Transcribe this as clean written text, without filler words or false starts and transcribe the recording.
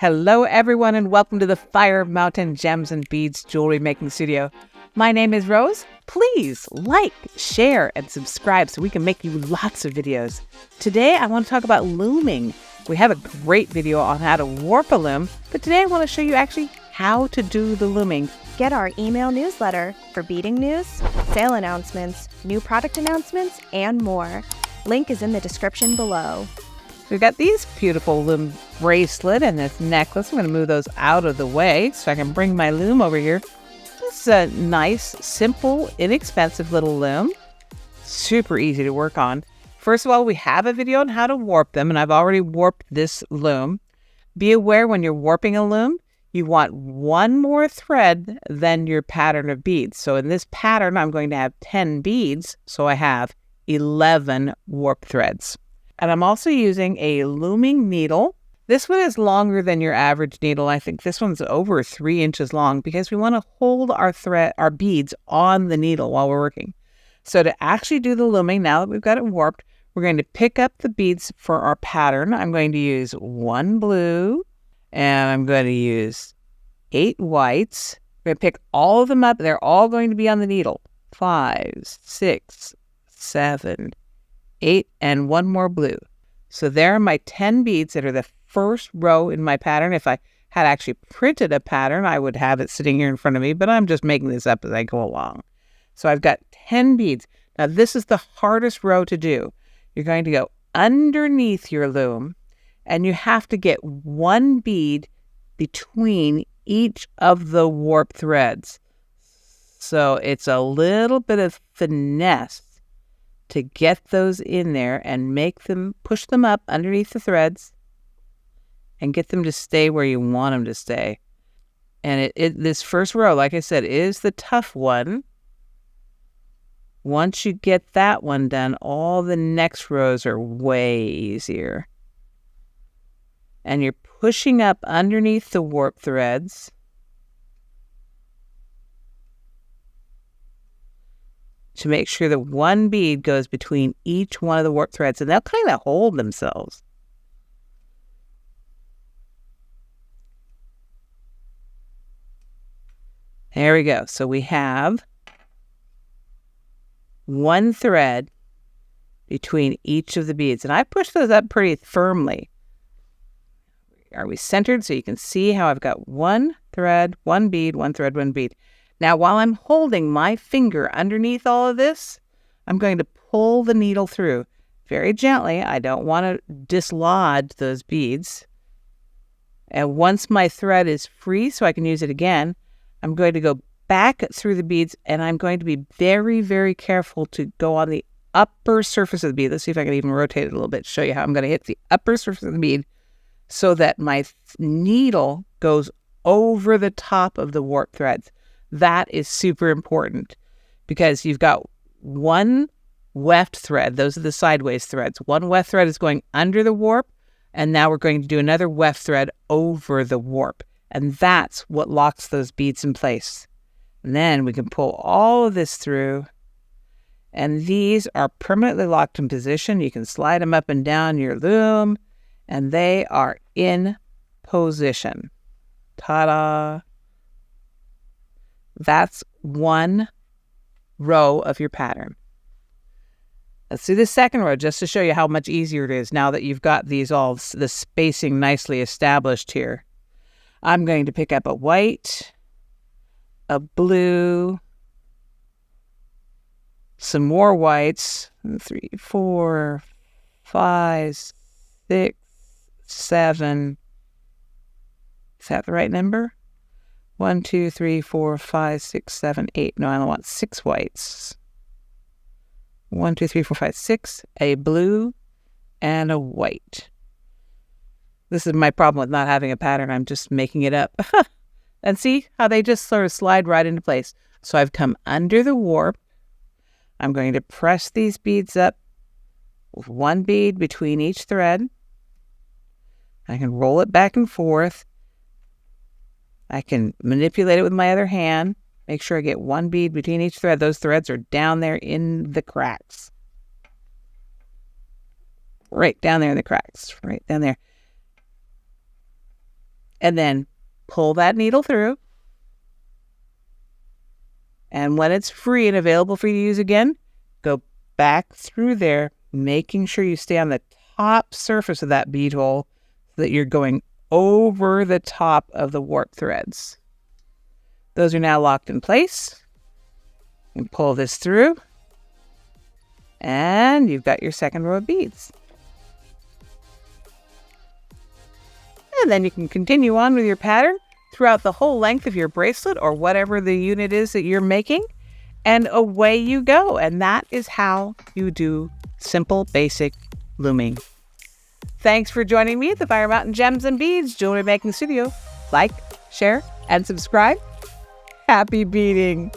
Hello everyone and welcome to the Fire Mountain Gems and Beads Jewelry Making Studio. My name is Rose. Please like, share, and subscribe so we can make you lots of videos. Today I want to talk about looming. We have a great video on how to warp a loom, but today I want to show you actually how to do the looming. Get our email newsletter for beading news, sale announcements, new product announcements, and more. Link is in the description below. We've got these beautiful loom bracelet and this necklace. I'm going to move those out of the way so I can bring my loom over here. This is a nice, simple, inexpensive little loom. Super easy to work on. First of all, we have a video on how to warp them, and I've already warped this loom. Be aware when you're warping a loom, you want one more thread than your pattern of beads. So in this pattern, I'm going to have 10 beads, so I have 11 warp threads. And I'm also using a looming needle. This one is longer than your average needle. I think this one's over 3 inches long because we want to hold our beads on the needle while we're working. So to actually do the looming, now that we've got it warped, we're going to pick up the beads for our pattern. I'm going to use 1 blue and I'm going to use 8 whites. I'm going to pick all of them up. They're all going to be on the needle. 5, 6, 7, 8, and 1 more blue. So there are my 10 beads that are the first row in my pattern. If I had actually printed a pattern, I would have it sitting here in front of me, but I'm just making this up as I go along. So I've got 10 beads. Now this is the hardest row to do. You're going to go underneath your loom, and you have to get 1 bead between each of the warp threads. So it's a little bit of finesse to get those in there and push them up underneath the threads and get them to stay where you want them to stay. And this first row, like I said, is the tough one. Once you get that one done, all the next rows are way easier. And you're pushing up underneath the warp threads. To make sure that 1 bead goes between each one of the warp threads, and they'll kind of hold themselves. There we go. So we have 1 thread between each of the beads, and I push those up pretty firmly. Are we centered so you can see how I've got 1 thread, 1 bead, 1 thread, 1 bead. Now, while I'm holding my finger underneath all of this, I'm going to pull the needle through very gently. I don't want to dislodge those beads. And once my thread is free so I can use it again, I'm going to go back through the beads, and I'm going to be very, very careful to go on the upper surface of the bead. Let's see if I can even rotate it a little bit to show you how I'm going to hit the upper surface of the bead so that my needle goes over the top of the warp threads. That is super important because you've got 1 weft thread. Those are the sideways threads. 1 weft thread is going under the warp, and now we're going to do another weft thread over the warp. And that's what locks those beads in place. And then we can pull all of this through, and these are permanently locked in position. You can slide them up and down your loom, and they are in position. Ta-da! That's 1 row of your pattern. Let's do the second row just to show you how much easier it is now that you've got the spacing nicely established here. I'm going to pick up a white, a blue, some more whites, 3, 4, 5, 6, 7. Is that the right number? 1, 2, 3, 4, 5, 6, 7, 8. No, I only want 6 whites. 1, 2, 3, 4, 5, 6. A blue and a white. This is my problem with not having a pattern. I'm just making it up. And see how they just sort of slide right into place. So I've come under the warp. I'm going to press these beads up with 1 bead between each thread. I can roll it back and forth. I can manipulate it with my other hand. Make sure I get 1 bead between each thread. Those threads are down there in the cracks. Right down there in the cracks. Right down there. And then pull that needle through. And when it's free and available for you to use again, go back through there, making sure you stay on the top surface of that bead hole so that you're going over the top of the warp threads. Those are now locked in place. You pull this through, and you've got your second row of beads. And then you can continue on with your pattern throughout the whole length of your bracelet or whatever the unit is that you're making, and away you go. And that is how you do simple, basic looming. Thanks for joining me at the Fire Mountain Gems and Beads Jewelry Making Studio. Like, share, and subscribe. Happy beading!